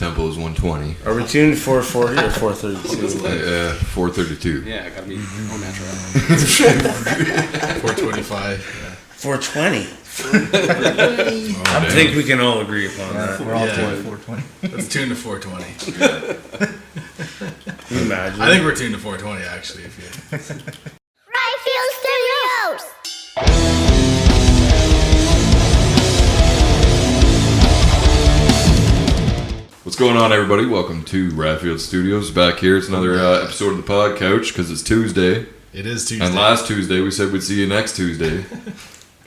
tempo is 120. Are we tuned 440 or 432? 432. Yeah, gotta be all natural. 425. 420. Oh, I think we can all agree upon that. We're all tuned 420. Let's tune to 420. Can you imagine? I think we're tuned to 420 actually. If you. Rayfield Studios! What's going on, everybody? Welcome to Radfield Studios. Back here, it's another episode of the podcouch because it's Tuesday. It is Tuesday. And last Tuesday we said we'd see you next Tuesday.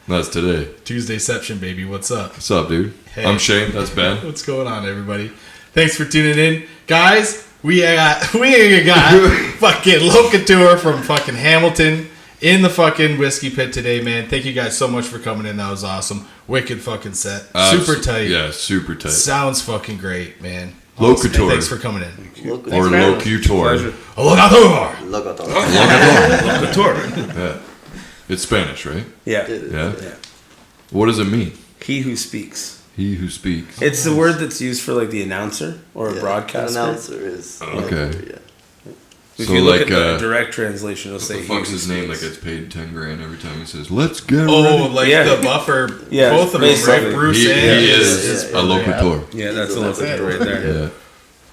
That's today. Tuesdayception, baby. What's up? What's up, dude? Hey. I'm Shane. That's Ben. What's going on, everybody? Thanks for tuning in, guys. We got fucking Locutor from fucking Hamilton in the fucking whiskey pit today, man. Thank you guys so much for coming in. That was awesome. Wicked fucking set. Super tight. Yeah, super tight. Sounds fucking great, man. Locutor. Awesome. Thanks for coming in. Or Locutor. Locutor. Locutor. Yeah. It's Spanish, right? Yeah. Yeah. What does it mean? He who speaks. He who speaks. It's the word that's used for like the announcer or a broadcaster. An announcer is. Okay. If So you look like, at the direct translation, it'll What say the he fuck's who his name that speaks. gets paid 10 grand every time he says, "Let's get Oh, ready"? like Yeah. the buffer. Yeah, Both of them, basically. right? Bruce He and is a locutor. Yeah, that's a locutor right there. Yeah.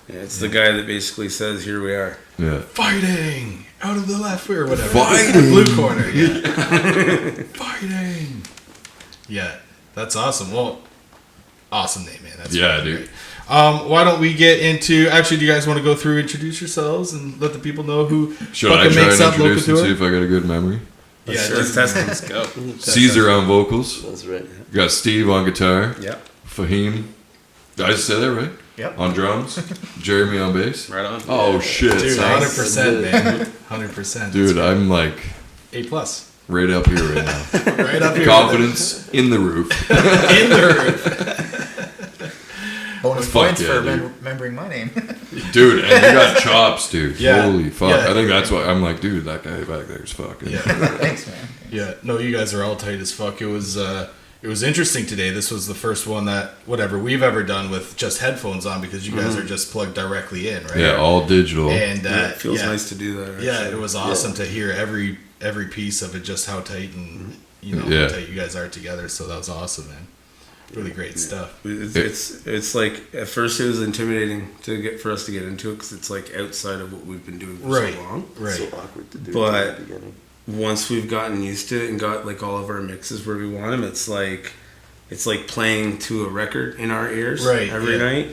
Yeah, it's the guy that basically says, "Here we are." Yeah. Fighting out of the left or whatever. Fighting. Blue corner. Yeah. Fighting. Yeah, that's awesome. Well, awesome name, man. That's Yeah, fucking dude. great. Why don't we get into? Actually, do you guys want to go through, introduce yourselves, and let the people know who Should I fucking try makes and up introduce and see Locutor? if I got a good memory? Yeah, Sure, just let's let's go. Caesar on vocals. That's right. You got Steve on guitar. Yep. Fahim. Did I just say that right? Yep. On drums. Jeremy on bass. Right on. Oh shit. Dude, Nice. 100%, man. 100%. Dude, I'm like A plus. right up here right now. Right up here. Confidence in the roof. in the roof. Bonus Fuck points yeah, for dude. remembering my name. Dude, and you got chops, dude. Yeah. Holy fuck. Yeah. I think that's why I'm like, dude, that guy back there's fucking. Yeah. Thanks, man. Yeah, no, you guys are all tight as fuck. It was interesting today. This was the first one that we've ever done with just headphones on because you guys are just plugged directly in, right? Yeah, all digital. And Yeah, it feels yeah, nice to do that. Actually. Yeah, it was awesome to hear every piece of it, just how tight and how Yeah. tight you guys are together. So that was awesome, man. Really great stuff. It's like at first it was intimidating for us to get into it because it's like outside of what we've been doing for Right. so long. Right. So awkward to do But- at the beginning. Once we've gotten used to it and got like all of our mixes where we want them, it's like playing to a record in our ears Right, every yeah. night.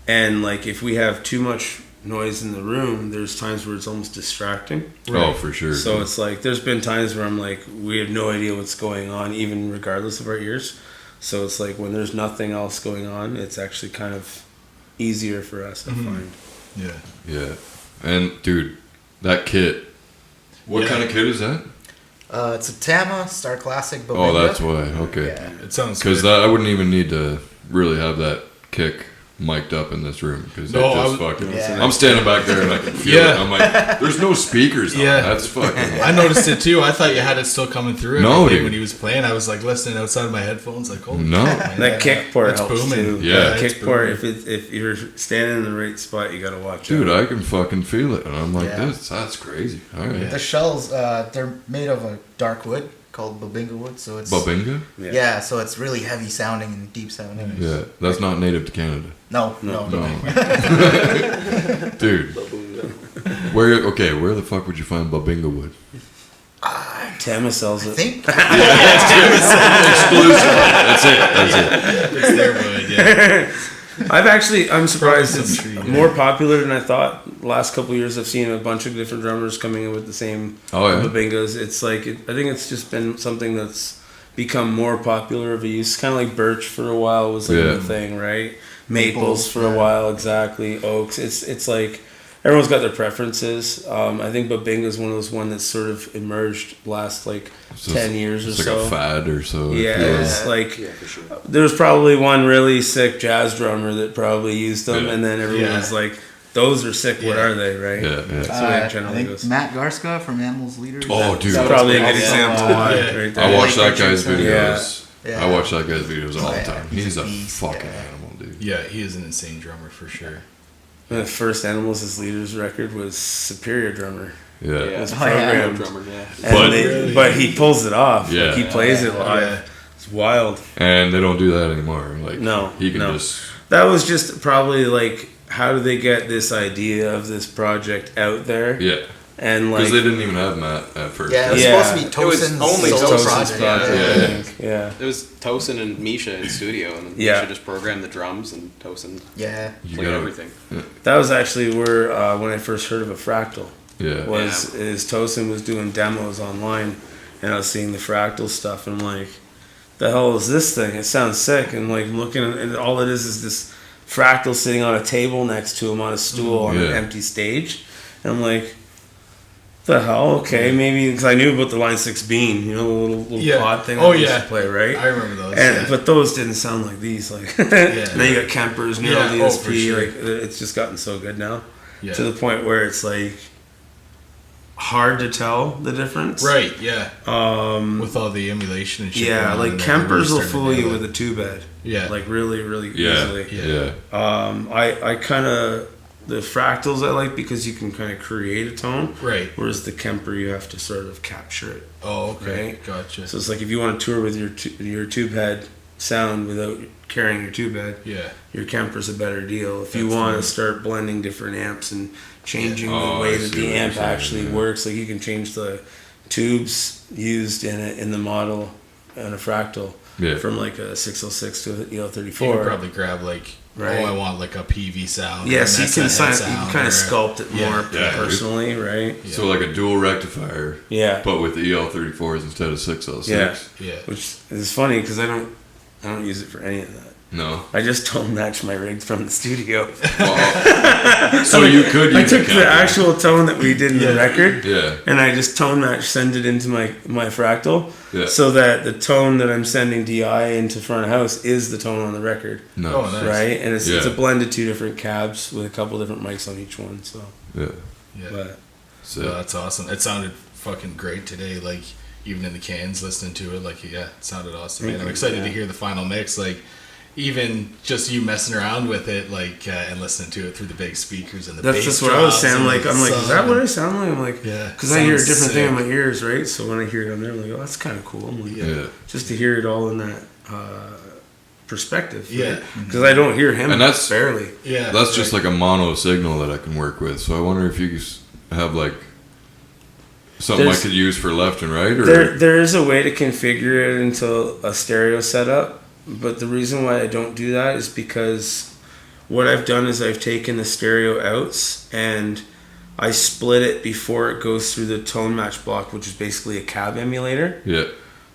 And like if we have too much noise in the room, there's times where it's almost distracting. Oh, for sure. So it's like there's been times where I'm like we have no idea what's going on, even regardless of our ears. So it's like when there's nothing else going on, it's actually kind of easier for us to find. Yeah. Yeah. And dude, that kit. What Yeah. kind of kit is that? It's a Tama Star Classic. Oh, Bobinga. that's why. Okay. Yeah. It sounds Because good. I wouldn't even need to really have that kick mic'd up in this room because No, it I just was- fucking. Yeah. I'm standing back there and I can feel Yeah. it. I'm like, there's no speakers on. Yeah. That's fucking. I noticed it too. I thought you had it still coming through. and No, everything dude. when he was playing. I was like listening outside of my headphones, like, holy No. shit, man. That kick part It's helps booming. too. Yeah. That It's kick part. booming. If you're standing in the right spot, you gotta watch Dude, out. I can fucking feel it. And I'm like, Yeah. that's crazy. All right. The shells, they're made of a dark wood called Bobinga wood, so it's Babinga? yeah, so it's really heavy sounding and deep sounding. Yeah. That's not native to Canada. No. No. Dude. Where the fuck would you find Babinga wood? Tama sells I it. think Exclusive. That's it. It's their wood, yeah. I'm surprised Probably it's some tree, yeah. more popular than I thought. Last couple of years, I've seen a bunch of different drummers coming in with the same Oh, yeah? Babingas. It's like I think it's just been something that's become more popular of a use. Kind of like birch for a while was like Yeah. the thing, right? Maples Maples, for a yeah. while, exactly. Oaks. It's like everyone's got their preferences. I think Babinga is one of those that's sort of emerged last like So 10 years or it's so. like a fad or so. Yeah, it's like yeah, for sure. there was probably one really sick jazz drummer that probably used them, Yeah. and then everyone was like, "Those are sick. What Yeah. are they?" Right? Yeah, yeah. That's the way it I generally think goes. Matt Garska from Animals Leaders. Oh, dude. That was Probably a pretty good awesome. example. Yeah. Right there. I watch Lake that guy's Richardson. videos. Yeah. I watch that guy's videos all Oh, the yeah. time. He's He's a a beast, fucking yeah. animal, dude. Yeah, he is an insane drummer for sure. The first Animals as Leaders record was Superior Drummer. Yeah. It's yeah. programmed. Drummer, yeah. And but he pulls it off. Yeah. Like he plays it live. Yeah. It's wild. And they don't do that anymore. Like, No, he can no. just. That was just probably like, how do they get this idea of this project out there? Yeah. And Because like, they didn't even have Matt at first. Yeah, it was Yeah. supposed to be It was Tosin's only solo Tosin's project. project, Yeah. I think. Yeah. It was Tosin and Misha in studio, and then Yeah. Misha just programmed the drums, and Tosin Yeah. You played gotta- everything. That was actually where when I first heard of a fractal. Yeah. Is Tosin was doing demos online, and I was seeing the fractal stuff, and I'm like, the hell is this thing? It sounds sick. And like looking, and all it is this fractal sitting on a table next to him on a stool on an Yeah. empty stage, and I'm like, the hell? Okay, maybe because I knew about the Line 6 Bean, you know, the little Yeah. pod thing. Oh, that we used yeah. to play, right? I remember those. And yeah. but those didn't sound like these. Like, and then you got Kemper's, Neural Yeah, oh, for DSP. sure. Like, it's just gotten so good now yeah. to the point where it's like hard to tell the difference. Right, yeah. Um. With all the emulation and shit. Yeah, going on like and Kemper's will everybody's fool starting to you nail with it. a two bed. Yeah. Like really, really Yeah. easily. Yeah. I kind of the fractals I like because you can kind of create a tone. Right. Whereas the Kemper you have to sort of capture it. Oh, okay. Right. Gotcha. So it's like if you want to tour with your tube head sound without carrying your tube head, yeah. your Kemper's a better deal. If you That's want to nice. start blending different amps and changing Yeah. Oh, the way I that see the what you're amp saying, actually yeah. works, like you can change the tubes used in the model and a fractal Yeah. from like a 606 to an You could EL34. probably grab like, Right. oh, I want like a PV sound. Yes, and you that's can that head you can sound, kind of or- sculpt it Yeah. more Yeah. personally, right? Yeah. So like a dual rectifier, Yeah, but with the EL34s instead of 606. Yeah. Yeah. which is funny because I don't use it for any of that. No. I just tone match my rig from the studio. Well, so you could I use took a the Kemper. actual tone that we did in the record. Yeah. And I just tone match, send it into my fractal, Yeah. so that the tone that I'm sending DI into front of house is the tone on the record, No. Oh, nice. right? And it's Yeah. a blend of two different cabs with a couple different mics on each one. So, Yeah. Yeah. but So, So that's awesome. It sounded fucking great today. Like even in the cans, listening to it, like yeah, it sounded awesome. Thank Man, I'm you. excited to Yeah. hear the final mix. Like even just you messing around with it, like and listening to it through the big speakers and the that's bass just what I was drops saying. and Like, the I'm like, is sun that what I and- sound like? I'm like, Yeah, because I hear a sounds different thing in sick. my ears, right? So when I hear it on there, I'm like, oh, that's kind of cool. I'm like, yeah. just to hear it all in that perspective. Yeah. Because I don't hear him And that's- barely. Yeah, That's just like a mono signal that I can work with. So I wonder if you have like something There's- I could use for left and right, or There is a way to configure it into a stereo setup, but the reason why I don't do that is because what I've done is I've taken the stereo outs and I split it before it goes through the tone match block, which is basically a cab emulator. yeah,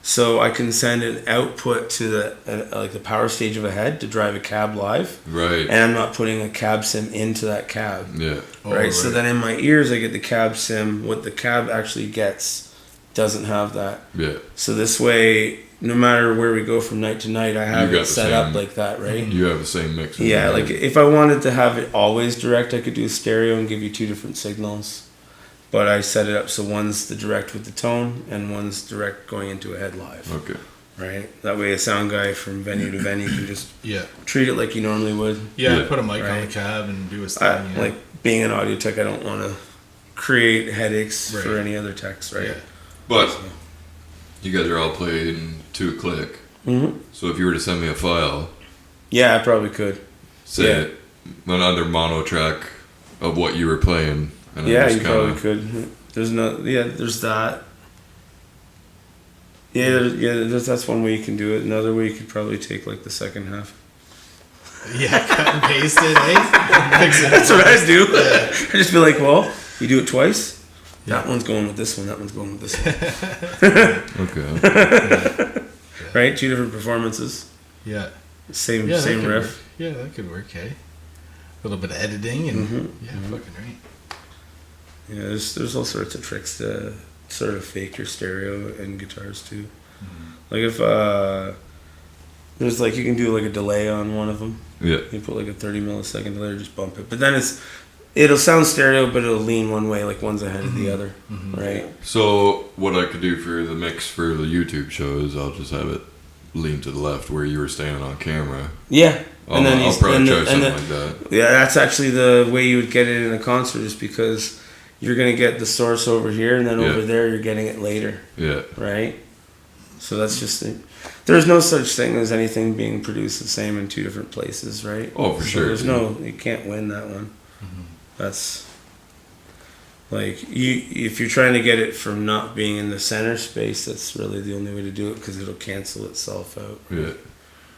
So I can send an output to the like the power stage of a head to drive a cab live, right, and I'm not putting a cab sim into that cab. yeah, Right. So then in my ears I get the cab sim. What the cab actually gets doesn't have that. yeah. So this way, no matter where we go from night to night, I have You got it the set up same- like that, right? You have the same mix. Yeah, like if I wanted to have it always direct, I could do a stereo and give you two different signals. But I set it up so one's the direct with the tone and one's direct going into a head live, Okay. right? That way a sound guy from venue to venue can just yeah, treat it like he normally would. yeah. Yeah. Put a mic on the Right. cab and do his thing. Yeah. Like being an audio tech, I don't want to create headaches for Right. any other techs, right? Yeah. But you guys are all playing to a click. Mm-hmm. So if you were to send me a file, Yeah, I probably could. say another mono track of what you were playing, and Yeah, then you just probably could. There's no, yeah, there's that. That's one way you can do it. Another way you could probably take like the second half. Yeah, cut and paste it, eh? Fix it. That's what I do. I just be like, well, you do it twice. That one's going with this one. That one's going with this one. Okay. Right? Two different performances. Yeah. Same Yeah, that same could riff. work. Yeah, that could work, eh? A little bit of editing and yeah, fucking right. Yeah, there's all sorts of tricks to sort of fake your stereo and guitars too. Like if there's like you can do like a delay on one of them. Yeah. You put like a 30 millisecond delay or just bump it. But then it'll sound stereo, but it'll lean one way, like one's ahead of the other, right? So what I could do for the mix for the YouTube show is I'll just have it lean to the left where you were standing on camera. Yeah, I'll probably try something like that. Yeah, that's actually the way you would get it in a concert, is because you're gonna get the source over here, and then over there you're getting it later. Yeah. Right. So that's just it. There's no such thing as anything being produced the same in two different places, right? Oh, for sure. There's you can't win that one. That's like if you're trying to get it from not being in the center space, that's really the only way to do it, because it'll cancel itself out. Yeah.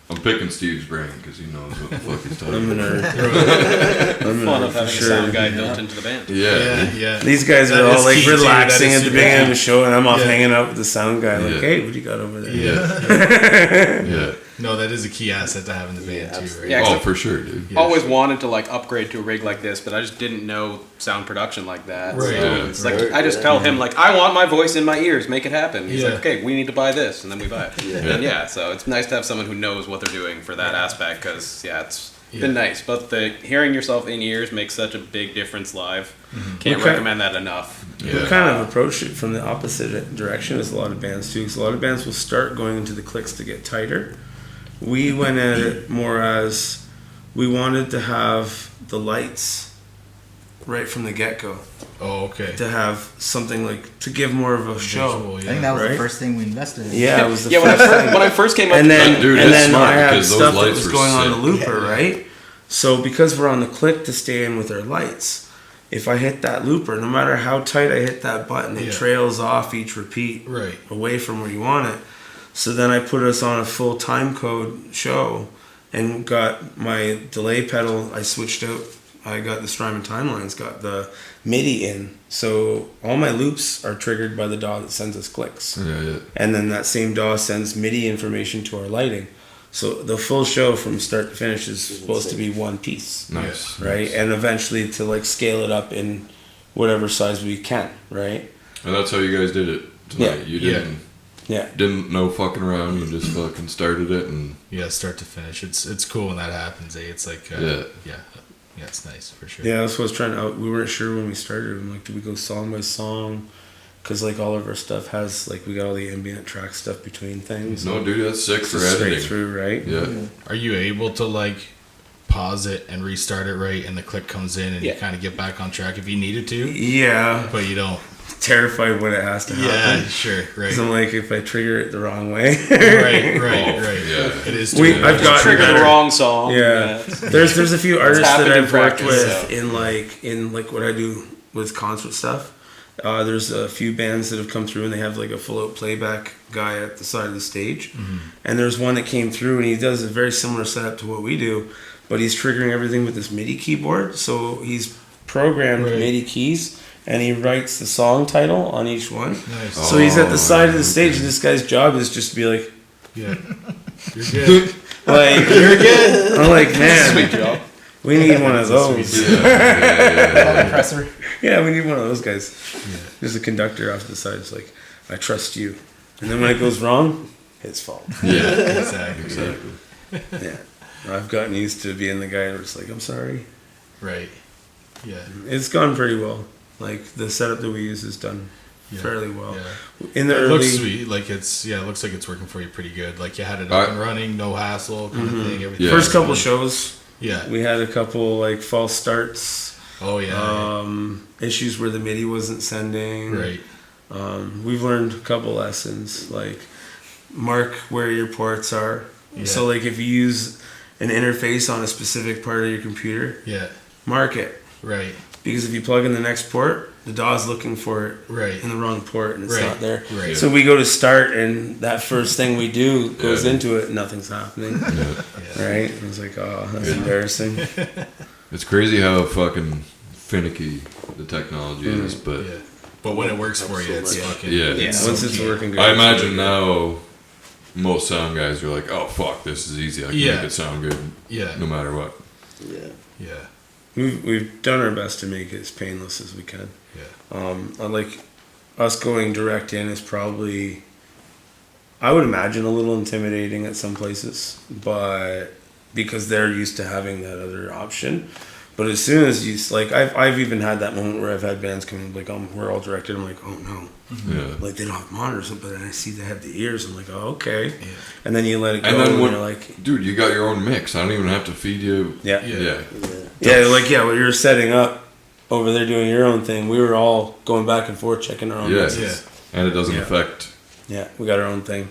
I'm picking Steve's brain because he knows what the fuck he's talking I'm about. Fun of having a sound guy built into the band. Yeah. These guys That are is all like key, too. relaxing That at is the super beginning of key. the show, and I'm off Yeah. hanging out with the sound guy, like, Yeah. hey, what do you got over there? Yeah. No, that is a key asset to have in the band too, right? Yeah. Oh, for sure, dude. Yeah. Always wanted to like upgrade to a rig like this, but I just didn't know sound production like that. Right. So Yeah. it's like I just tell him like I want my voice in my ears, make it happen. He's Yeah. like, okay, we need to buy this, and then we buy it. Yeah. So it's nice to have someone who knows what they're doing for that aspect, because it's Yeah. been nice. But the hearing yourself in ears makes such a big difference live. Can't Okay. recommend that enough. We Yeah. kind of approach it from the opposite direction as a lot of bands too, because a lot of bands will start going into the clicks to get tighter. We went at it more as we wanted to have the lights right from the get-go, Oh, okay. to have something like to give more of a show. Visual, I think that was Right? the first thing we invested in. Yeah, it was the Yeah, first thing. when I first came up, And then, Dude, and it's then smart I had because those stuff that lights was were going on the sick. looper, right? So because we're on the click to stay in with our lights, if I hit that looper, no matter how tight I hit that button, it Yeah. trails off each repeat Right. away from where you want it. So then I put us on a full time code show and got my delay pedal. I switched out. I got the Strymon timelines, got the MIDI in. So all my loops are triggered by the DAW that sends us clicks. Yeah. And then that same DAW sends MIDI information to our lighting. So the full show from start to finish is supposed to be one piece, Nice. right? And eventually to like scale it up in whatever size we can, right? And that's how you guys did it tonight. Yeah. You Yeah. didn't know fucking around. You just fucking started it and Yeah, start to finish. It's cool when that happens. It's like yeah, it's nice for sure. Yeah, that's what I was trying to. We weren't sure when we started. I'm like, do we go song by song? Because like all of our stuff has like we got all the ambient track stuff between things. no, dude, that's sick It's for just straight editing. through, right? Yeah. Are you able to like pause it and restart it right, and the click comes in, and you Yeah. kind of get back on track if you needed to, Yeah, but you don't? terrified when it has to happen. Yeah, sure, right. 'Cause I'm like, if I trigger it the wrong way, right, Oh, right. yeah. It is. I've got trigger the wrong song. Yeah, there's a few artists that happened in I've worked practice, with so. in like what I do with concert stuff. There's a few bands that have come through and they have like a full out playback guy at the side of the stage, and there's one that came through and he does a very similar setup to what we do, but he's triggering everything with this MIDI keyboard. So he's programmed Right. MIDI keys and he writes the song title on each one. Nice. So he's at the Oh, side of the stage and this guy's job is just to be like, Yeah, you're good. like You're good. I'm like, man, Sweet job. we need one of those. Compressor. Yeah, we need one of those guys. There's a conductor off to the side. It's like, I trust you. And then when it goes wrong, his fault. Yeah. Exactly. Yeah. I've gotten used to being the guy that's like, I'm sorry. Right. Yeah. It's gone pretty well. Like, the setup that we use is done Yeah. fairly well. Yeah. In the It early... looks sweet. Like it looks like it's working for you pretty good. Like you had it up and running, no hassle, kind of thing. Everything. Yeah. First couple shows, Yeah. we had a couple, like, false starts. Oh yeah. Issues where the MIDI wasn't sending. Right. We've learned a couple lessons, like mark where your ports are. Yeah. So like if you use an interface on a specific part of your computer, Yeah. mark it. Right. Because if you plug in the next port, the DAW is looking for it Right. in the wrong port and it's Right. not there. Right. So we go to start and that first thing we do goes Yeah. into it and nothing's happening. Yeah. Right? I was like, oh, that's embarrassing. It's crazy how fucking finicky the technology is, but Yeah. But when it works for you, it's fucking. Yeah. it's Once so it's key. working good. I it's imagine really now most sound guys are like, oh fuck, this is easy. I can Yeah. make it sound good Yeah. no matter what. Yeah. We've done our best to make it as painless as we can. Yeah. I like us going direct in is probably, I would imagine, a little intimidating at some places, but because they're used to having that other option. But as soon as you like, I've even had that moment where I've had bands come in like, we're all directed. I'm like, oh no, like they don't have monitors, but then I see they have the ears. I'm like, oh okay, and then you let it go, And then you're like, dude, you got your own mix. I don't even have to feed you. yeah, Yeah. when you're setting up over there doing your own thing, we were all going back and forth checking our own Yeah. mixes. And it doesn't affect. Yeah, we got our own thing.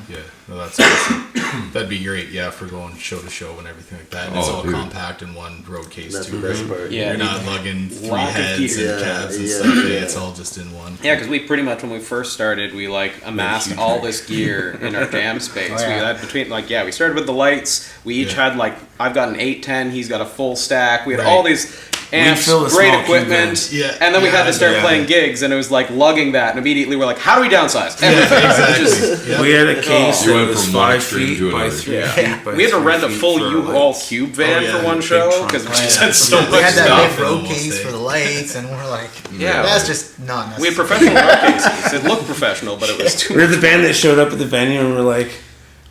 Yeah, no, that's awesome. That'd be great, for going show to show and everything like that. And it's all dude. compact in one road case That's too. the best Right? part. Yeah, You're not lugging 3 lot of heads gear. and cabs and Yeah, stuff. yeah. It's all just in one. Yeah, because we pretty much, when we first started, we like amassed all this gear in our jam space. Oh, yeah. We had between we started with the lights. We each had like, I've got an 810, he's got a full stack. We had Right. all these amps, fill a great small equipment, cube in. Yeah. and then we had to start Yeah. playing gigs, and it was like lugging that, and immediately we're like, how do we downsize? Everything. Exactly. Yeah. We had a case You that went was from one 5 extreme feet to by another. 3 Yeah. feet by We had to 3 rent a feet full for U-Haul lights. cube van Oh, yeah, for one big show trunk. because we Oh, just yeah. had so We much had that stuff. big road Almost, case eh? for the lights, and we're like, Yeah. that's just not necessary. We had professional road cases. It looked professional, but it was too. We're the band that showed up at the venue and we're like,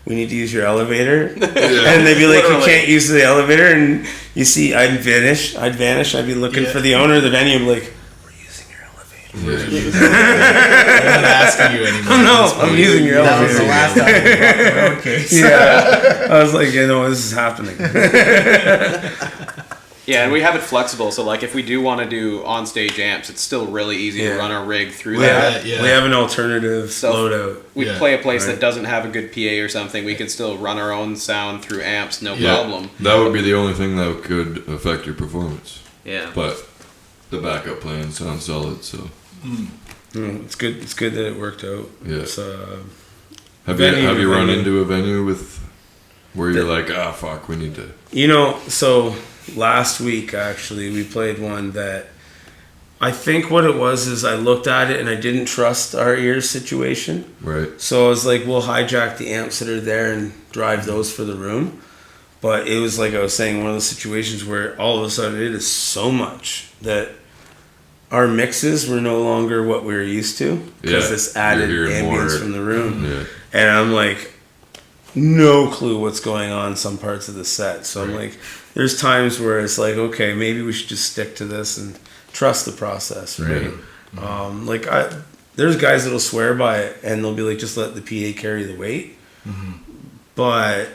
we need to use your elevator. And they'd be like, Literally. you can't use the elevator. And you see, I'd vanish. I'd be looking for the owner of the venue and be like, we're using your elevator. I'm not asking you anymore. No, I'm using your That was the elevator. last time we brought the road case. Yeah. I was like, this is happening. Yeah, and we have it flexible, so like if we do want to do on-stage amps, it's still really easy to Yeah. run our rig through We that. have, yeah. we have an alternative So- loadout. We Yeah, play a place right. that doesn't have a good PA or something, we could still run our own sound through amps, no Yeah. problem. That would be the only thing that could affect your performance. Yeah. But the backup plan sounds solid, so. It's good. It's good that it worked out. Yeah. It's, Have Venue you to run venue. into a venue with where you're like, fuck, we need to. So last week actually we played one that I think what it was is I looked at it and I didn't trust our ears situation. Right. So I was like, we'll hijack the amps that are there and drive those for the room. But it was like I was saying, one of those situations where all of a sudden it is so much that our mixes were no longer what we were used to because Yeah, this added you're hearing ambience more- from the room. Yeah. And I'm like, no clue what's going on in some parts of the set. So I'm like, there's times where it's like, okay, maybe we should just stick to this and trust the process, right? There's guys that'll swear by it and they'll be like, just let the PA carry the weight. But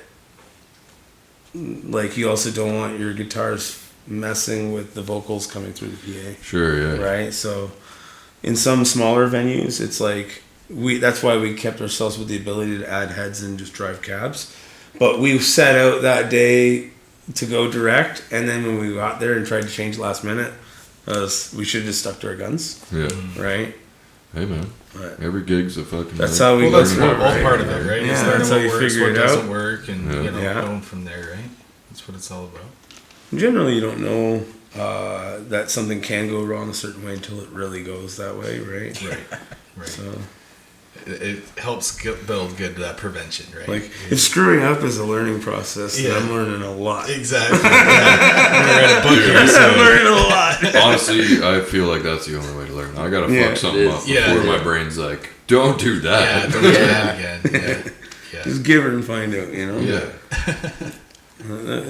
like, you also don't want your guitars messing with the vocals coming through the PA. Sure, yeah. Right? So in some smaller venues, it's like that's why we kept ourselves with the ability to add heads and just drive cabs. But we set out that day to go direct, and then when we got there and tried to change last minute, we should have just stuck to our guns, Yeah. right? Hey, man. But Every gig's a fucking. that's how we Well, go that's through it, all right? part of it, right? Yeah, It's that's learning how what you works, figure what it out. doesn't work, and Yeah. going from there, right? That's what it's all about. Generally, you don't know that something can go wrong a certain way until it really goes that way, right? Right. So, It helps build good prevention, right? like, if screwing up is a learning process, then Yeah. I'm learning a lot. Exactly. Yeah. We're at a book here, I'm so learning a lot. Honestly, I feel like that's the only way to learn. I gotta Yeah, fuck something it up is. before Yeah. my brain's like, don't do yeah, that. don't do that again. Yeah. Just give it and find out, you know? Yeah.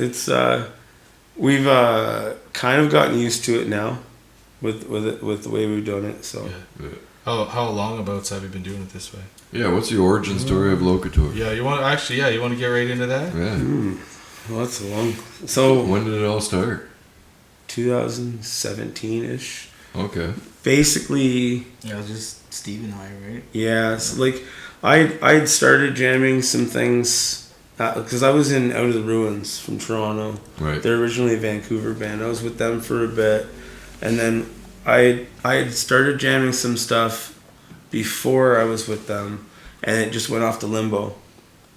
It's, we've kind of gotten used to it now with the way we've done it, so. Yeah. How long abouts have you been doing it this way? Yeah, what's the origin story of Locutor? Yeah, you want to get right into that? Yeah. Well, that's a long. So, When did it all start? 2017-ish. Okay. Basically, Yeah, it was just Steve and I, right? yeah, so like, I'd started jamming some things, because I was in Out of the Ruins from Toronto. Right. They're originally a Vancouver band. I was with them for a bit, and then I had started jamming some stuff before I was with them, and it just went off to limbo.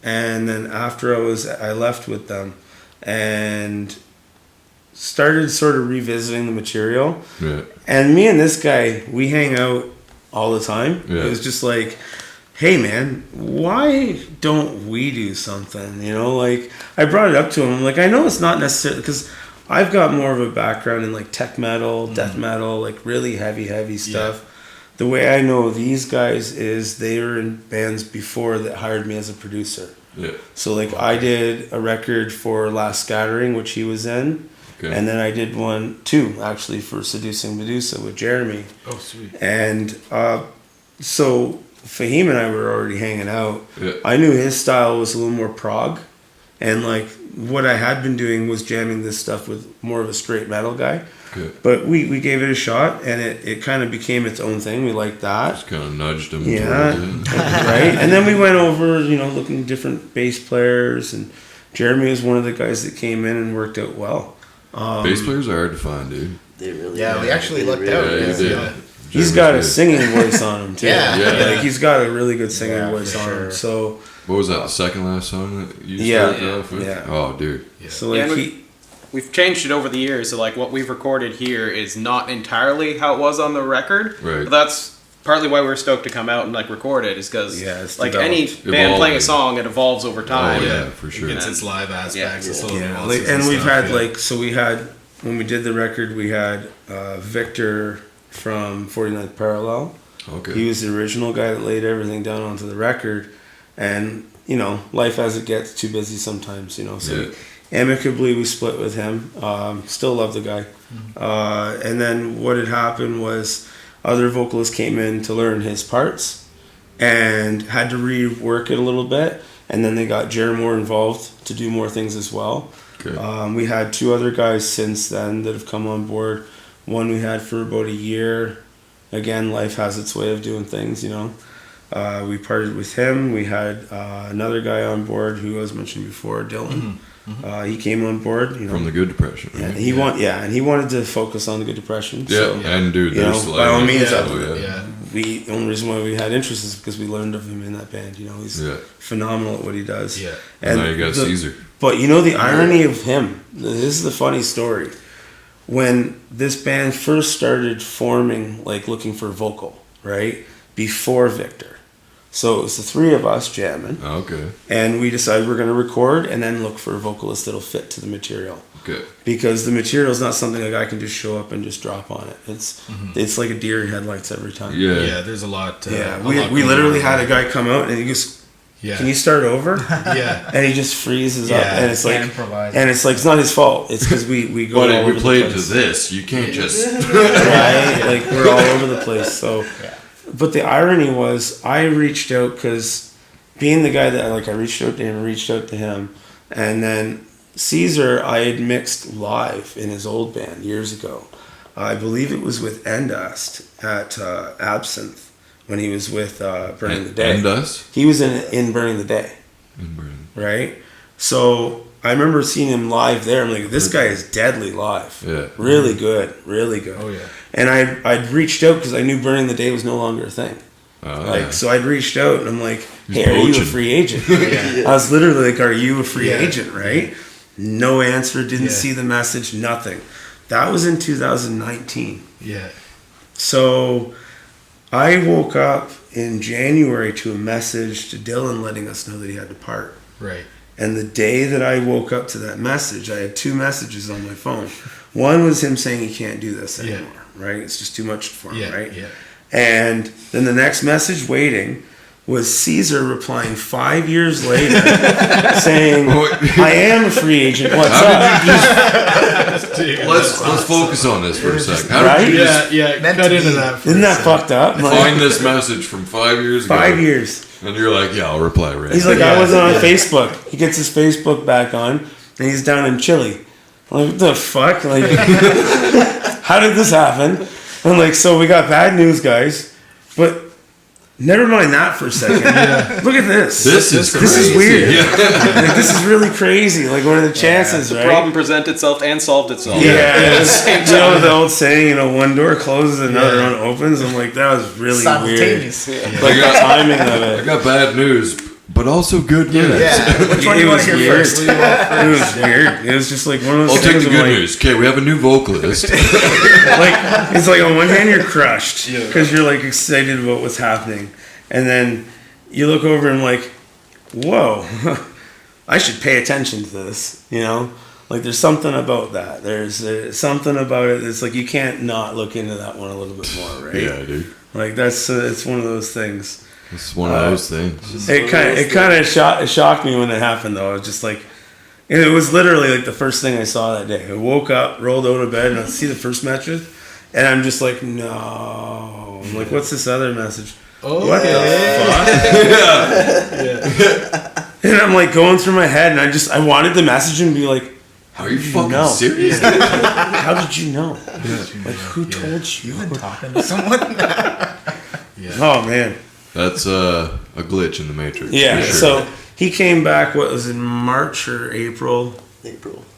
And then after I left with them, and started sort of revisiting the material. Yeah. And me and this guy, we hang out all the time. Yeah. It was just like, hey man, why don't we do something? You know, like, I brought it up to him. I'm like, I know it's not necessarily, because I've got more of a background in like tech metal, death metal, like really heavy stuff. The way I know these guys is they were in bands before that hired me as a producer. Yeah. So like, I did a record for Last Scattering, which he was in, Okay. And then I did 2 actually for Seducing Medusa with Jeremy. Oh, sweet. And so Fahim and I were already hanging out. Yeah. I knew his style was a little more prog, and like what I had been doing was jamming this stuff with more of a straight metal guy. Okay. But we gave it a shot, and it kind of became its own thing. We liked that. Just kind of nudged him. Yeah, towards it. right. And then we went over, looking at different bass players, and Jeremy was one of the guys that came in and worked out well. Bass players are hard to find, dude. They really we actually lucked Yeah, out. you Yeah, did. He's got a singing voice on him too. Yeah. Yeah. Like he's got a really good singing Yeah, voice for on him. sure. So What was that? The second last song that you Yeah. started off with? Yeah. Oh, dude. so Yeah, like and we've changed it over the years. So like what we've recorded here is not entirely how it was on the record. Right. But that's partly why we're stoked to come out and like record it, is because Yeah, it's like developed. any band Evolving. playing a song, it evolves over time. Oh, yeah, for sure. It gets its live aspects, its little yeah, nuances and we've stuff, had we had when we did the record, we had Victor from 49th Parallel. Okay. He was the original guy that laid everything down onto the record, and life as it gets, too busy sometimes. So Yeah. amicably we split with him. Still love the guy. And then what had happened was other vocalists came in to learn his parts and had to rework it a little bit, and then they got Jer more involved to do more things as well. Okay. We had 2 other guys since then that have come on board. One we had for about a year. Again, life has its way of doing things, We parted with him. We had another guy on board who I was mentioned before, Dylan. He came on board, From the Good Depression, right? and he wanted to focus on the Good Depression. Yeah, So, and dude, there's by all means, Yeah. the only reason why we had interest is because we learned of him in that band. He's Yeah. phenomenal at what he does. Yeah. And now you got Caesar. But the irony of him, this is the funny story. When this band first started forming, like looking for vocal, right? Before Victor. So it was the 3 of us jamming. Okay. And we decided we're going to record and then look for a vocalist that'll fit to the material. Okay. Because the material is not something like I can just show up and just drop on it. It's like a deer in headlights every time. Yeah. Yeah, there's a lot. We literally had a guy come out and he goes, "Can you start over?" Yeah. And he just freezes up, and it's like, Can't improvise. and it's like it's not his fault. It's because we go all But over we the played to place. this. You can't just. Right? Like we're all over the place. So, but the irony was, I reached out because being the guy that I reached out to him, reached out to him, and then Caesar I had mixed live in his old band years ago. I believe it was with Endast at Absinthe when he was with Burning the Day. And us? He was in Burning the Day, right? So I remember seeing him live there. I'm like, this guy is deadly live. Yeah. Really good, really good. Oh, yeah. And I'd reached out because I knew Burning the Day was no longer a thing. So I'd reached out and I'm like, hey, are you a poaching. free agent? I was literally like, are you a free agent, right? No answer, didn't see the message, nothing. That was in 2019. Yeah. So I woke up in January to a message to Dylan letting us know that he had to part. Right. And the day that I woke up to that message, I had 2 messages on my phone. One was him saying he can't do this anymore, right? It's just too much for him, right? Yeah. And then the next message waiting was Caesar replying 5 years later saying, I am a free agent, what's up? Let's focus on this for a second. How Right? did you just Cut into that. Isn't that fucked up? Like, find this message from 5 years ago? 5 years. And you're like, yeah, I'll reply right. He's like, I wasn't on Facebook. He gets his Facebook back on, and he's down in Chile. I'm like, what the fuck? Like, how did this happen? I'm like, so we got bad news, guys. But never mind that for a second. Look at this. This is weird. Like, this is really crazy. Like, what are the chances, The right? problem presented itself and solved itself. Yeah, you know the old saying, one door closes, another one opens. I'm like, that was really weird. Simultaneous. Like the timing of I it. got bad news, but also good news. Yeah. Which one do It you want was to hear weird. first? It was weird. It was just like one of those I'll take things. the I'm good like, news. Okay, we have a new vocalist. like it's like on one hand you're crushed because you're like excited about what's happening, and then you look over and like, whoa, I should pay attention to this. Like there's something about that. There's something about it. It's like you can't not look into that one a little bit more, right? Yeah, dude. Like that's it's one of those things. It's one of those things. It kind of shocked me when it happened though. I was just like, And it was literally like the first thing I saw that day. I woke up, rolled out of bed, and I see the first message, and I'm just like, no. I'm like, what's this other message? Oh, What the fuck? And I'm like going through my head, and I wanted the message and be like, Are you fucking know? serious? how did you know? Like, who told you? You've been talking to someone. Oh, man. That's a glitch in the Matrix. Yeah, for sure. so he came back, what was it, March or April?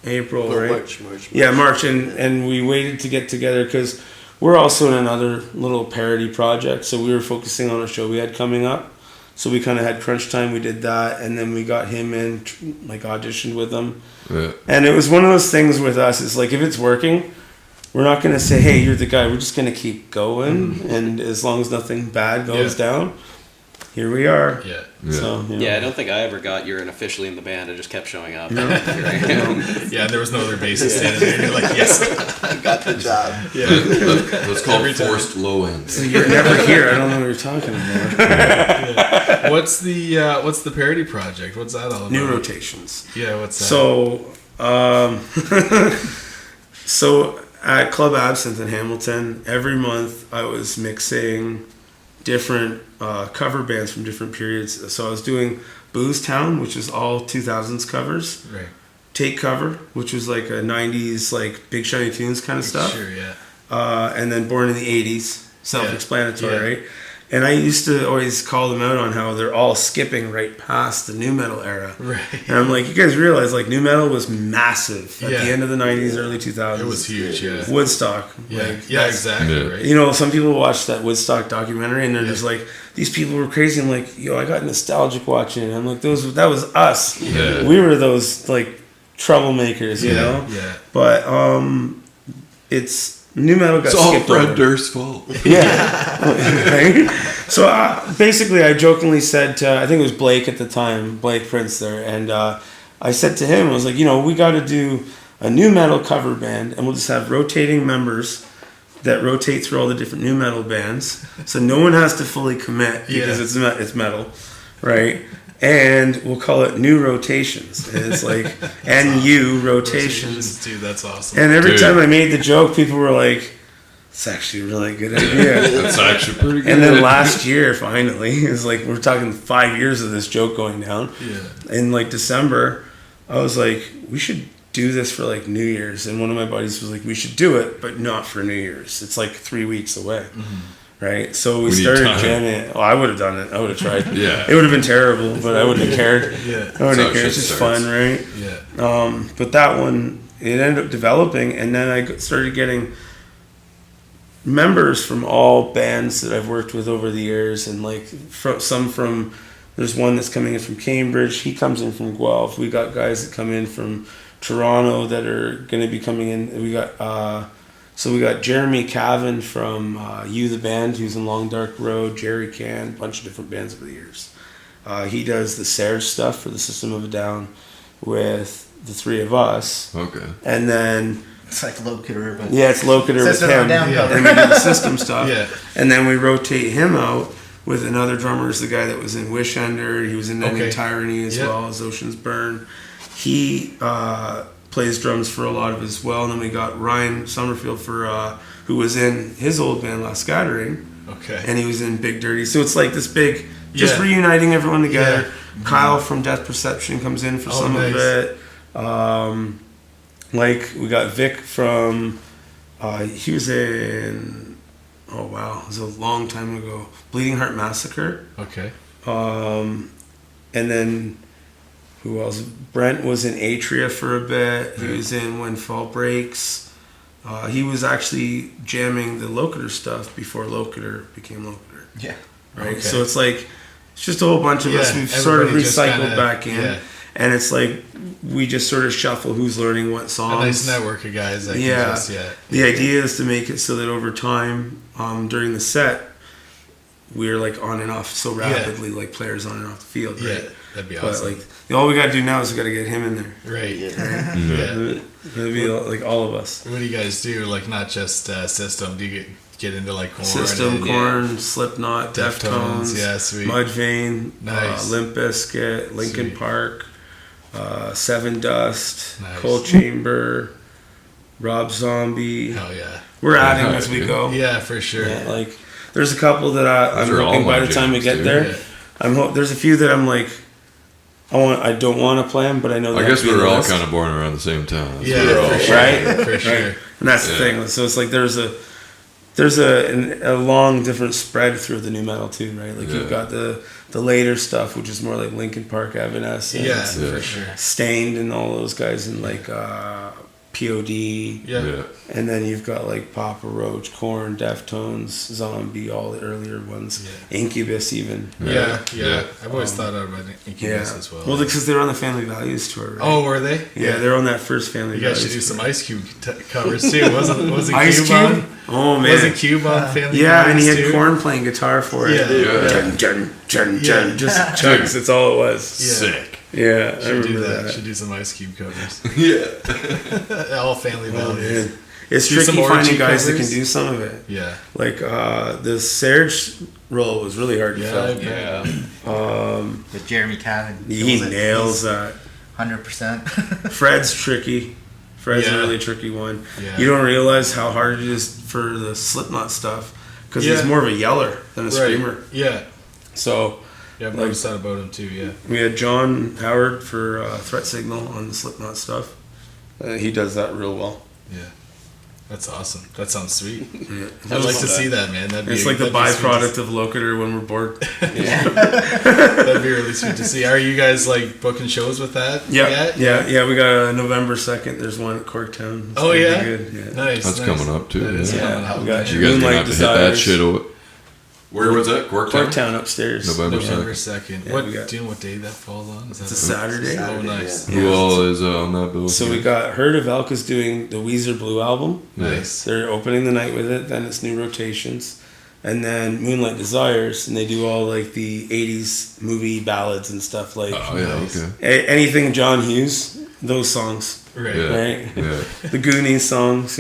April, right? March. Yeah, March, and we waited to get together because we're also in another little parody project, so we were focusing on a show we had coming up. So we kind of had crunch time, we did that, and then we got him in, like auditioned with him. Yeah. And it was one of those things with us, it's like if it's working, we're not going to say, hey, you're the guy, we're just going to keep going, and as long as nothing bad goes down, here we are. Yeah. So, you know. Yeah, I don't think I ever got you're officially in the band. I just kept showing up. Here I am. Yeah, there was no other bassist standing there. You're like, yes. I got the job. Yeah. That's called forced low ends. You're never here. I don't know what you're talking about. What's the parody project? What's that all about? New rotations. Yeah, what's that? So at Club Absinthe in Hamilton, every month I was mixing different cover bands from different periods. So I was doing Booze Town, which is all 2000s covers. Right. Take Cover, which was like a 90s, like Big Shiny Tunes kind of stuff. Sure, yeah. And then Born in the 80s, self-explanatory, Yeah. right? And I used to always call them out on how they're all skipping right past the new metal era. Right. And I'm like, you guys realize like new metal was massive at Yeah. the end of the 90s, early 2000s. It was huge, yeah. Woodstock. Yeah, Like, yeah, that's- exactly, Yeah. right? You know, some people watch that Woodstock documentary and they're just like, these people were crazy. I'm like, yo, I got nostalgic watching it. I'm like, that was us. Yeah. We were those like troublemakers, you know? Yeah. But it's new metal got It's all skipped Fred over. Durst's fault. Yeah. Right? So basically, I jokingly said to, I think it was Blake at the time, Blake Prince there, and I said to him, I was like, you know, we got to do a new metal cover band, and we'll just have rotating members that rotate through all the different new metal bands, so no one has to fully commit because it's metal, right? And we'll call it New Rotations. And it's like NU Rotations. Dude, that's awesome. And every Dude. time I made the joke, people were like, it's actually a really good idea. That's actually pretty good. And then last year, finally, it's like we're talking 5 years of this joke going down. Yeah. In like December, I was like, we should do this for like New Year's. And one of my buddies was like, we should do it, but not for New Year's. It's like 3 weeks away. Right? So we need started time. jamming it. Oh, I would have done it. I would have tried. Yeah. It would have been terrible, but I wouldn't have cared. Yeah. I wouldn't how have cared. It's shit just starts. fun, right? Yeah. But that one, it ended up developing, and then I started getting members from all bands that I've worked with over the years, and like from there's one that's coming in from Cambridge. He comes in from Guelph. We got guys that come in from Toronto that are going to be coming in. We got we got Jeremy Cavan from You the Band, who's in Long Dark Road. Jerry Can, a bunch of different bands over the years. He does the Serge stuff for the System of a Down with the three of us, Okay. and then It's like Locutor, but yeah, it's Locutor with System of a him, Down cover. and we do the System stuff, Yeah. and then we rotate him out with another drummer. Is the guy that was in Wish Ender. He was in Ending Okay. Tyranny as Yeah. well as Oceans Burn. He plays drums for a lot of it as well. And then we got Ryan Summerfield who was in his old band Last Scattering, Okay. and he was in Big Dirty. So it's like this big, just Yeah. reuniting everyone together. Yeah. Kyle from Death Perception comes in for Oh, some nice. of it. Like we got Vic from, he was in, oh wow, it was a long time ago, Bleeding Heart Massacre. Okay. And then who else? Brent was in Atria for a bit. He was in When Fall Breaks. He was actually jamming the Locutor stuff before Locutor became Locutor. yeah. Right? Okay. So it's like, it's just a whole bunch of us. Yeah, We've sort of everybody just recycled kinda- back in. yeah. And it's like, we just sort of shuffle who's learning what A songs. nice network of guys that Yeah. can just, The idea is to make it so that over time, during the set, we're like on and off so rapidly, like players on and off the field, Yeah, right? that'd be But awesome. like, all we gotta do now is we gotta get him in there. Right. Yeah. It'll be like all of us. What do you guys do? Like, not just System. Do you get into like Korn? System, and- Korn, Slipknot, Deftones, Deftones, yeah, sweet. Mudvayne, Nice. Limp Bizkit, Linkin Sweet. Park, Seven Dust, Nice. Cold Chamber, Rob Zombie. Hell yeah. We're adding Yeah, as we dude. go. Yeah, for sure. Yeah, like there's a couple that I'm Those are all hoping by my the time we jams, get dude. there. Yeah. There's a few that I'm like, I don't want to play them, but I know. I they guess have to we be were on the all list. kind of born around the same time. That's Yeah, what we're all- for sure. Right? For sure. And that's the Yeah. thing. So it's like there's a long different spread through the new metal too, right? Like Yeah. you've got the later stuff, which is more like Linkin Park, Evanescence, Yeah, Yeah. for sure. Stained, and all those guys, and like POD. Yeah. Yeah. And then you've got like Papa Roach, Korn, Deftones, Zombie, all the earlier ones, Incubus even. Yeah. Yeah. I've always thought about Incubus as well. Well, because they're on the Family Values tour, right? Oh, were they? yeah, they're on that first Family You guys Values should do tour. some Ice Cube covers too. Wasn't Ice Cube Cube? on? Oh man. Wasn't Cube on Family Yeah, and he Values had too? Korn playing guitar for it. Yeah. Yeah. Chun, chun, chun, Yeah. chun. Just chugs. That's all it was. Sick. Yeah, I Should do remember that. Should do some Ice Cube covers. Yeah. All Family Oh, Values. man. It's Do tricky some finding orgy guys that covers? can do some of it. Yeah. Like the Serge role was really hard to Yeah. fill. Yeah. With Jeremy Cavan. He nails that. 100%. Fred's tricky. Fred's Yeah. a really tricky one. Yeah. You don't realize how hard it is for the Slipknot stuff because Yeah. he's more of a yeller than a screamer. Yeah. So Yeah, I've Like- noticed that about him too, yeah. we had John Howard for Threat Signal on the Slipknot stuff. He does that real well. Yeah. That's awesome. That sounds sweet. Yeah. I'd like to see that, man. It's like the byproduct of Locutor when we're bored. That'd be really sweet to see. Are you guys like booking shows with that? yet? Yeah. We got November 2nd. There's one at Corktown. It's Oh gonna be yeah? good. Yeah. Nice. That's nice. coming up, too, That is yeah. coming up. We got You guys are gonna Moonlight have to hit that Desires. shit away. Where was that? Corktown? Corktown upstairs. November November 2nd. 2nd. Yeah, what we got- do you know what day that falls on? Is that It's a Saturday. Oh nice. Who all is on that bill? So we got Herd of Elk is doing the Weezer Blue album. Nice. They're opening the night with it. Then it's New Rotations, and then Moonlight Desires, and they do all like the '80s movie ballads and stuff like Oh, yeah, Nice. okay. anything John Hughes. Those songs, Right. Yeah. right? Yeah. The Goonies songs,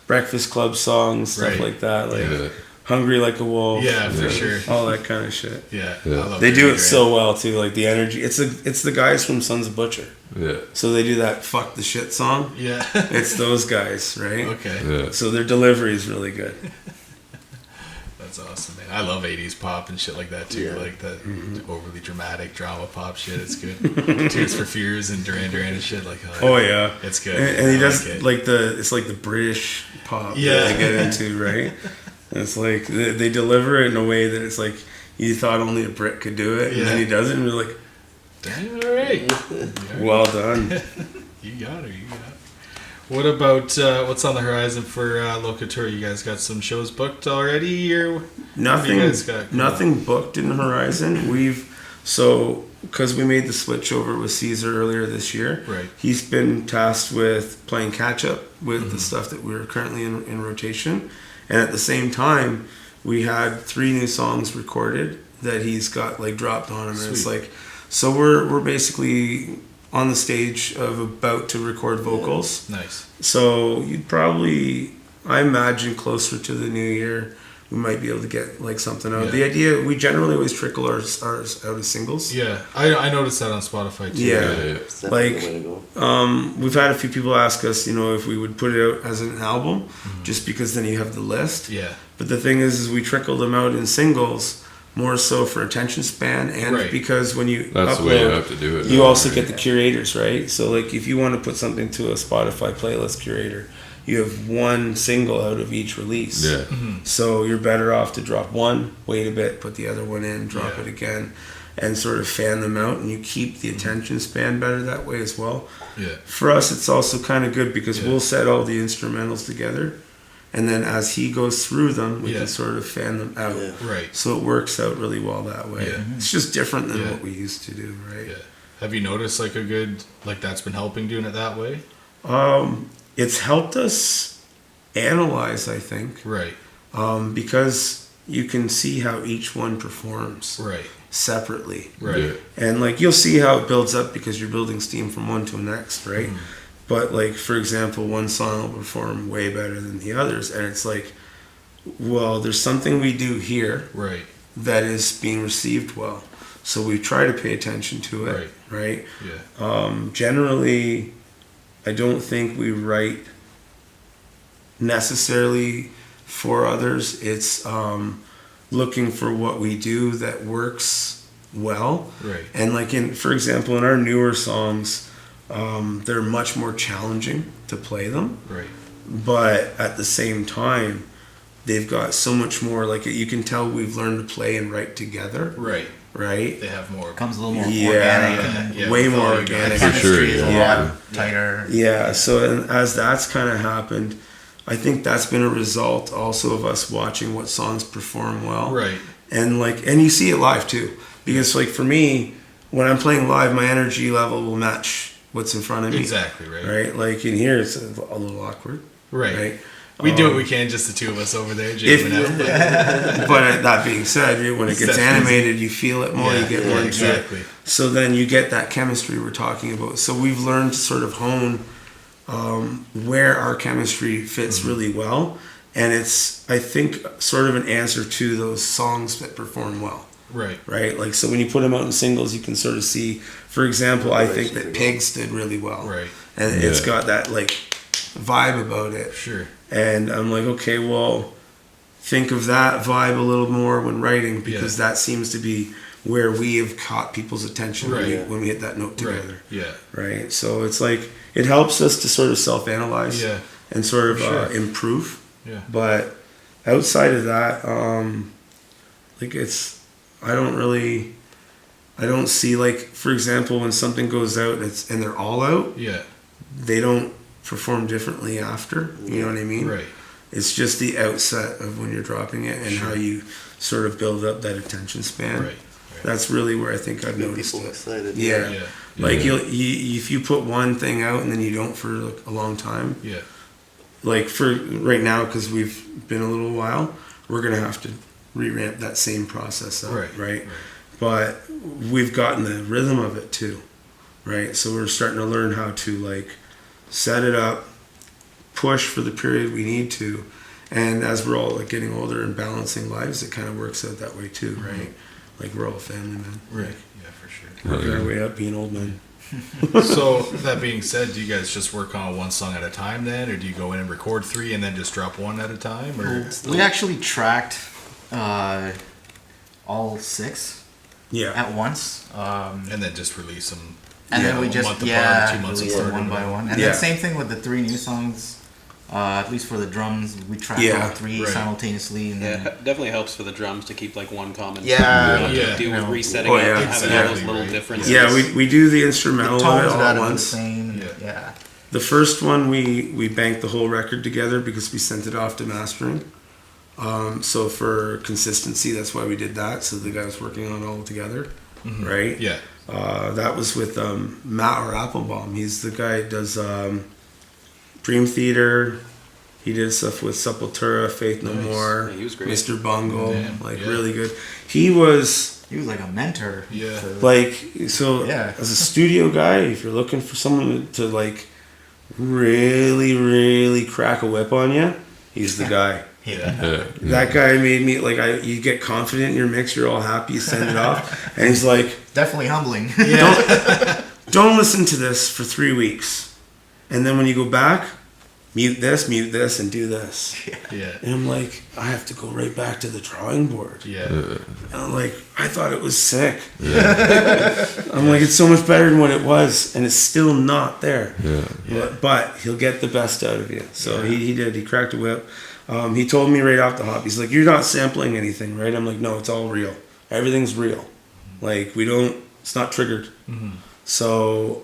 Breakfast Club songs, stuff Right. like that, like Yeah. Hungry Like a Wolf. Yeah, for Yeah. sure. All that kind of shit. Yeah. Yeah. I love They do Dirty it so well too, like the energy. It's the guys from Sons of Butcher. Yeah. So they do that "Fuck the Shit" song. Yeah. It's those guys, right? Okay. Yeah. So their delivery is really good. That's awesome, man. I love 80s pop and shit like that too. Yeah. Like that overly dramatic drama pop shit. It's good. Tears for Fears and Duran Duran and shit. Like, Oh yeah, It's good. And he I does like it. like it's like the British pop Yeah. that they get into, right? And it's like they deliver it in a way that it's like you thought only a Brit could do it, and then Yeah. he does it, and you're like, Damn, all right. well done. You got her. You got her. What about what's on the horizon for Locutor? You guys got some shows booked already, or Nothing, you guys got coming nothing booked in the horizon. Because we made the switch over with Caesar earlier this year. Right. He's been tasked with playing catch up with Mm-hmm. the stuff that we're currently in rotation, and at the same time, we had 3 new songs recorded that he's got like dropped on him, and it's Sweet. like, so we're basically on the stage of about to record vocals. Nice. So you'd probably, I imagine, closer to the new year, we might be able to get like something out. Yeah. The idea, we generally always trickle ours out as singles. Yeah, I noticed that on Spotify too. Yeah. Yeah. It's definitely Like- the way to go. We've had a few people ask us, if we would put it out as an album, just because then you have the list. Yeah. But the thing is we trickle them out in singles, more so for attention span, and Right. because when you That's upload, the way you have to do it. you now, also right? get the curators, right? So like if you want to put something to a Spotify playlist curator, you have one single out of each release. Yeah. So you're better off to drop one, wait a bit, put the other one in, drop Yeah. it again, and sort of fan them out, and you keep the attention span better that way as well. Yeah. For us, it's also kind of good because Yeah. we'll set all the instrumentals together, and then as he goes through them, we Yeah. can sort of fan them out. Yeah. Right. So it works out really well that way. Yeah. It's just different than Yeah. what we used to do, right? Yeah. Have you noticed like a good that's been helping doing it that way? It's helped us analyze, I think, Right. because you can see how each one performs Right. separately. Right. Yeah. And like you'll see how it builds up because you're building steam from one to the next, right? But like for example, one song will perform way better than the others, and it's like, well, there's something we do here Right. that is being received well. So we try to pay attention to it, right? Yeah. Generally, I don't think we write necessarily for others. It's looking for what we do that works well. Right. And like for example, in our newer songs, they're much more challenging to play them. Right. But at the same time, they've got so much more, like you can tell we've learned to play and write together. Right. Right? They have more. Comes a little more Yeah. organic. And Yeah, way with more all you organic. guys. For sure, chemistry is a yeah. lot tighter. Yeah, so and as that's kind of happened, I think that's been a result also of us watching what songs perform well. Right. And you see it live too. Because like for me, when I'm playing live, my energy level will match what's in front of me. Exactly, right. Right? Like in here, it's a little awkward. Right. Right? We do what we can, just the two of us over there jamming out. But that being said, when it gets Definitely. animated, you feel it more, you get more into exactly. it. So then you get that chemistry we're talking about. So we've learned to sort of hone where our chemistry fits really well. And it's, I think, sort of an answer to those songs that perform well. Right. Right? Like, so when you put them out in singles, you can sort of see, for example, I think that Pigs did really well. Right. And it's got that, like, vibe about it. Sure. And I'm like, okay, well, think of that vibe a little more when writing, because that seems to be where we have caught people's attention when we hit that note together. Right. Yeah. Right? So it's like, it helps us to sort of self-analyze and sort of improve. Yeah. But outside of that, like I don't see, like, for example, when something goes out and they're all out, they don't perform differently after. You know what I mean? Right. It's just the outset of when you're dropping it and how you sort of build up that attention span. Right. That's really where I think I've noticed People it. excited. Yeah. Yeah. Like if you put one thing out and then you don't for like a long time. Yeah. Like for right now, because we've been a little while, we're gonna have to re-ramp that same process up, right? But we've gotten the rhythm of it too, right? So we're starting to learn how to like set it up, push for the period we need to, and as we're all like getting older and balancing lives, it kind of works out that way too, right? Like we're all family men, Right. Yeah, for sure. working our way up, being old men. So that being said, do you guys just work on one song at a time then, or do you go in and record 3 and then just drop one at a time? Or We actually tracked all 6 at once. and then just release them. And then we a just month apart, 2 months release apart, it one by or one. And then same thing with the 3 new songs. At least for the drums, we tracked all 3 simultaneously. And then, it definitely helps for the drums to keep like one common. Yeah. sound. You don't have to deal with resetting it and having all those little differences. Yeah, we do the the instrumental of it tones all gotta at be the once. same. Yeah. The first one we banked the whole record together because we sent it off to mastering. So for consistency, that's why we did that. So the guy was working on it all together, right? Yeah. That was with Matt or Applebaum. He's the guy that does Dream Theater. He did stuff with Sepultura, Faith No More, Yeah, he was great. Mr. Bungle, Damn, really good. He was like a mentor. Yeah. like, so Yeah. as a studio guy, if you're looking for someone to like really, really crack a whip on you, he's the guy. Yeah. That guy made me like, you get confident in your mix, you're all happy, you send it off, and he's like, Definitely humbling. don't listen to this for 3 weeks, and then when you go back, mute this, and do this. Yeah. And I'm like, I have to go right back to the drawing board. Yeah. And I'm like, I thought it was sick. I'm like, it's so much better than what it was, and it's still not there. But he'll get the best out of you. So he did. He cracked a whip. He told me right off the hop, he's like, you're not sampling anything, right? I'm like, no, it's all real. Everything's real. Like, it's not triggered. So,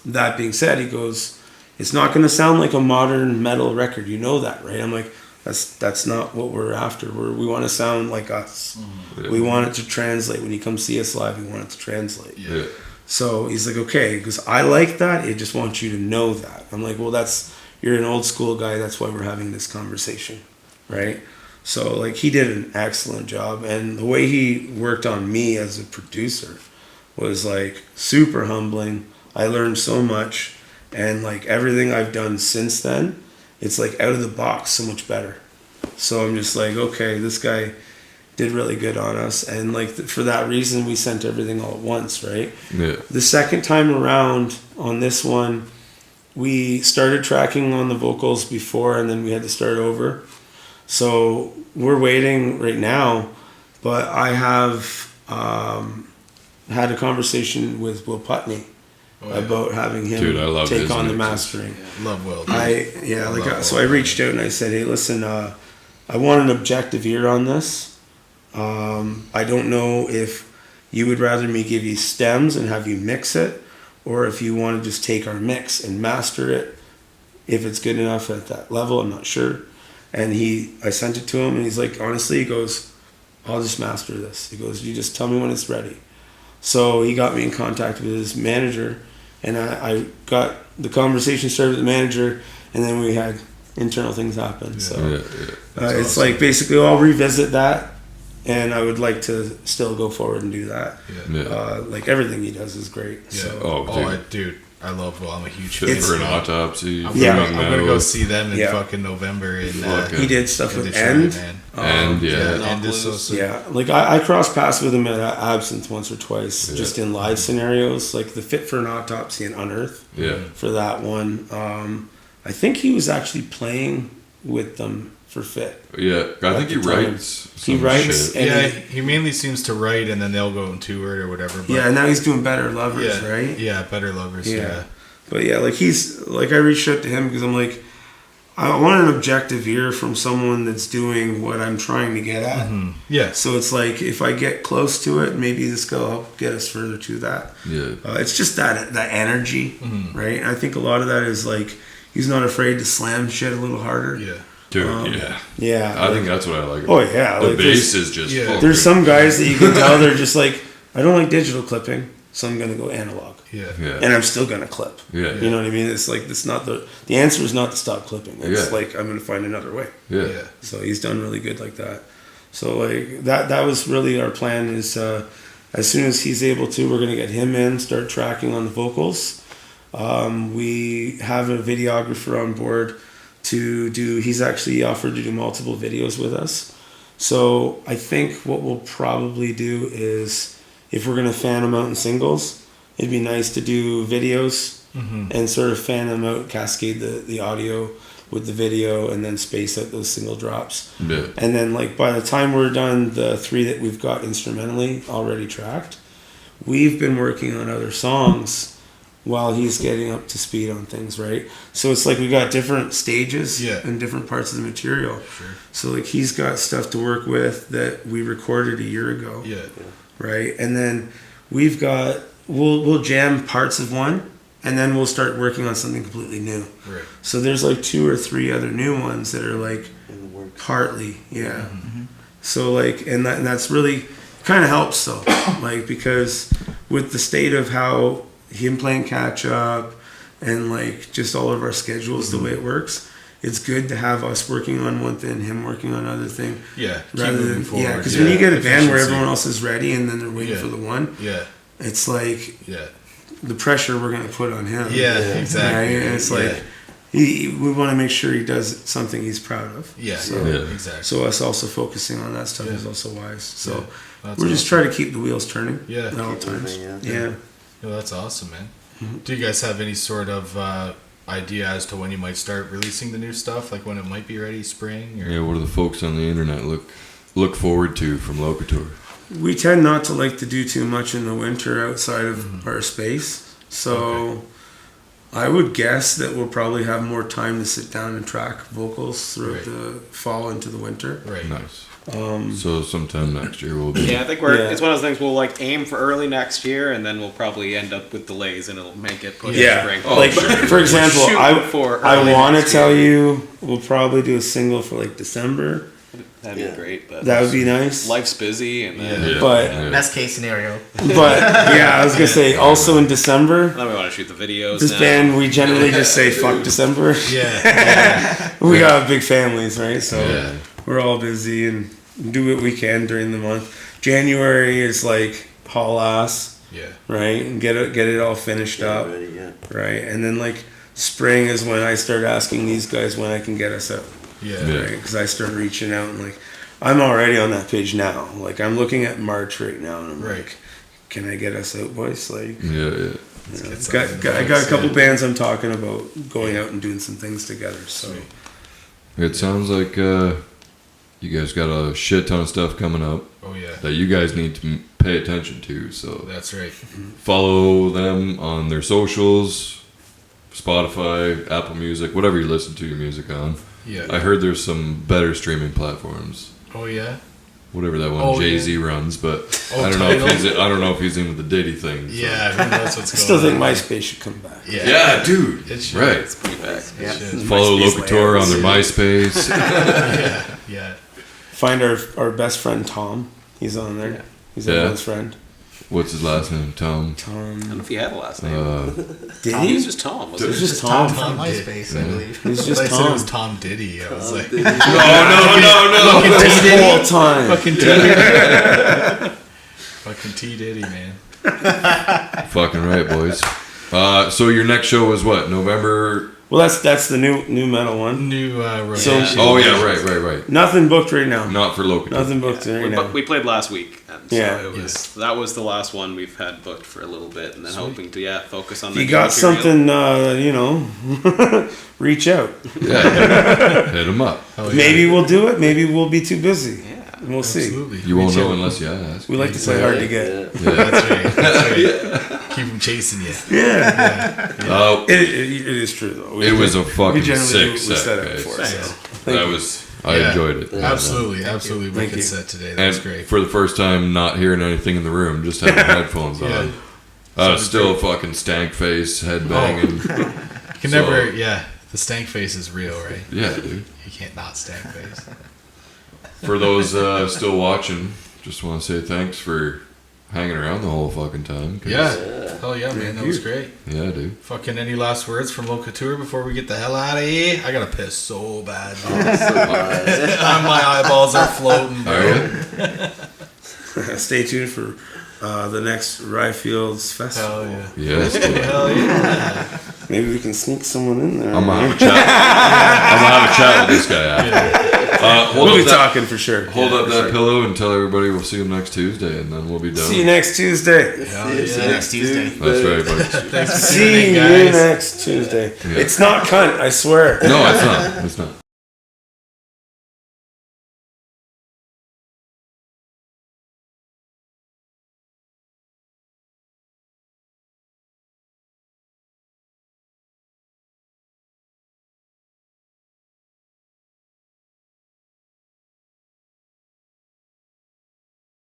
that being said, he goes, it's not going to sound like a modern metal record. You know that, right? I'm like, that's not what we're after. We want to sound like us. We want it to translate. When you come see us live, we want it to translate. Yeah. So he's like, okay, because I like that. I just want you to know that. I'm like, well, you're an old school guy. That's why we're having this conversation, right? So like, he did an excellent job, and the way he worked on me as a producer was like super humbling. I learned so much, and like everything I've done since then, it's like out of the box so much better. So I'm just like, okay, this guy, did really good on us, and like for that reason we sent everything all at once, right? Yeah. The second time around on this one, we started tracking on the vocals before, and then we had to start over. So we're waiting right now, but I have had a conversation with Will Putney about having him Dude, I love take his on the mixes. mastering. Love Will. So I reached out and I said, hey, listen, I want an objective ear on this. I don't know if you would rather me give you stems and have you mix it, or if you want to just take our mix and master it. If it's good enough at that level, I'm not sure. And I sent it to him, and he's like, honestly, he goes, I'll just master this. He goes, you just tell me when it's ready. So he got me in contact with his manager, and I got the conversation started with the manager, and then we had internal things happen. So it's like basically I'll revisit that, and I would like to still go forward and do that. Like everything he does is great. Yeah. So. Dude, I love Will. I'm a huge Fit fan. for an autopsy. I'm gonna go see them in fucking November. He did stuff with End. And Like I crossed paths with him at Absinthe once or twice, just in live scenarios, like the Fit for an Autopsy and Unearth. For that one, I think he was actually playing with them for Fit. I think he writes. He writes. Shit. He mainly seems to write, and then they'll go and tour it or whatever. But and now he's doing Better Lovers, right? Yeah, Better Lovers. Yeah. But I reached out to him because I'm like, I want an objective ear from someone that's doing what I'm trying to get at. Mm-hmm. Yeah. So it's like if I get close to it, maybe this will help get us further to that. It's just that energy, right? And I think a lot of that is like he's not afraid to slam shit a little harder. Dude, I think that's what I like. The bass is just full. There's some guys that you can tell they're just like, I don't like digital clipping, so I'm gonna go analog. And I'm still gonna clip. You know what I mean? It's like it's not the answer is not to stop clipping. It's like I'm gonna find another way. So he's done really good like that. So like that was really our plan is as soon as he's able to, we're gonna get him in, start tracking on the vocals. We have a videographer on board to do. He's actually offered to do multiple videos with us. So I think what we'll probably do is if we're gonna fan them out in singles, it'd be nice to do videos and sort of fan them out, cascade the audio with the video, and then space out those single drops. And then like by the time we're done, the 3 that we've got instrumentally already tracked, we've been working on other songs while he's getting up to speed on things, right? So it's like we got different stages and different parts of the material. So like he's got stuff to work with that we recorded a year ago. Right? And then we've got we'll jam parts of one, and then we'll start working on something completely new. So there's like 2 or 3 other new ones that are like partly, So like and that's really kind of helps though, like because with the state of how him playing catch up and like just all of our schedules, the way it works, it's good to have us working on one thing, him working on another thing. Rather than because when you get a band where everyone else is ready and then they're waiting for the one, it's like the pressure we're gonna put on him. Exactly. Right? And it's like we want to make sure he does something he's proud of. Exactly. So us also focusing on that stuff is also wise. So we're just trying to keep the wheels turning at all times. Well, that's awesome, man. Do you guys have any sort of idea as to when you might start releasing the new stuff? Like when it might be ready, spring? Or? What do the folks on the internet look forward to from Locutor? We tend not to like to do too much in the winter outside of our space. So I would guess that we'll probably have more time to sit down and track vocals throughout the fall into the winter. Nice. So sometime next year we'll be. I think it's one of those things we'll like aim for early next year, and then we'll probably end up with delays, and it'll make it push spring. For example, I want to tell you we'll probably do a single for like December. That'd be great. But that would be nice. Life's busy, and then best case scenario. But I was gonna say also in December. Then we want to shoot the videos. This band, we generally just say fuck December. We got big families, right? So we're all busy and do what we can during the month. January is like haul ass, right, and get it all finished up, right, and then like spring is when I start asking these guys when I can get us out. Right? Because I start reaching out and like, I'm already on that page now. Like, I'm looking at March right now, and I'm Right. like, can I get us out, boys? Like, Yeah. you know, I got a couple bands I'm talking about going out and doing some things together. So It sounds like you guys got a shit ton of stuff coming up Oh yeah, that you guys need to pay attention to. So that's right. follow them on their socials, Spotify, Apple Music, whatever you listen to your music on. Yeah. I heard there's some better streaming platforms. Oh yeah. Whatever that one Oh, Jay-Z runs, but Oh, I don't know Tidal? if he's in with the Diddy thing. So. Yeah, who knows what's I going still think on. MySpace should come back. Yeah, dude. It should. Right. It's pretty back. Yeah. Follow MySpace Locutor on their layouts. MySpace. Yeah. Find our best friend Tom. He's on there. He's Yeah. everyone's friend. What's his last name? Tom. I don't know if he had a last name. Did He he? was just Tom. It Wasn't was he? just Tom. From Tom did. MySpace, I believe. It was I just said it Tom. was Tom Diddy. I was like, No. The whole time. fucking T. Fucking T Diddy, man. Fucking right, boys. So your next show was what? November? Well, that's the new metal one. New rotation. Oh yeah, right. Nothing booked right now. Not for Locutor. Nothing booked right now. We played last week, and so Yeah. that was the last one we've had booked for a little bit, and then hoping to focus on. You got something, reach out. Yeah. Hit him up. Oh, yeah. Maybe we'll do it. Maybe we'll be too busy. Yeah. And we'll see. Absolutely. You won't Reach know out. unless you ask. We like to play hard to get. Yeah. That's right. That's right. Keep them chasing you. Yeah. It is true though. It was a fucking generally sick do what we set, set up guys. for. So. That was. I Yeah. enjoyed it. Absolutely. Wicked you. set today. That was And great. for the first time, not hearing anything in the room, just having headphones on. Still fucking stank face, head banging. You can So- never, the stank face is real, right? Yeah, dude. You can't not stank face. For those still watching, just want to say thanks for hanging around the whole fucking time. 'cause- Hell yeah, man. That was great. Yeah, dude. Fucking any last words from Locutor before we get the hell out of here? I gotta piss so bad. My eyeballs are floating, bro. All right. Stay tuned for the next Ryefields Festival. Hell yeah. Yes, dude. Hell yeah. Maybe we can sneak someone in there. I'm gonna have a chat. I'm gonna have a chat with this guy after. We'll be talking for sure. Hold up that pillow and tell everybody we'll see them next Tuesday, and then we'll be done. See you next Tuesday. Hell See you yeah. next Tuesday. That's right, buddy. Thanks for See tuning you in, guys. next Tuesday. Yeah. It's not cunt, I swear. No, it's not. It's not.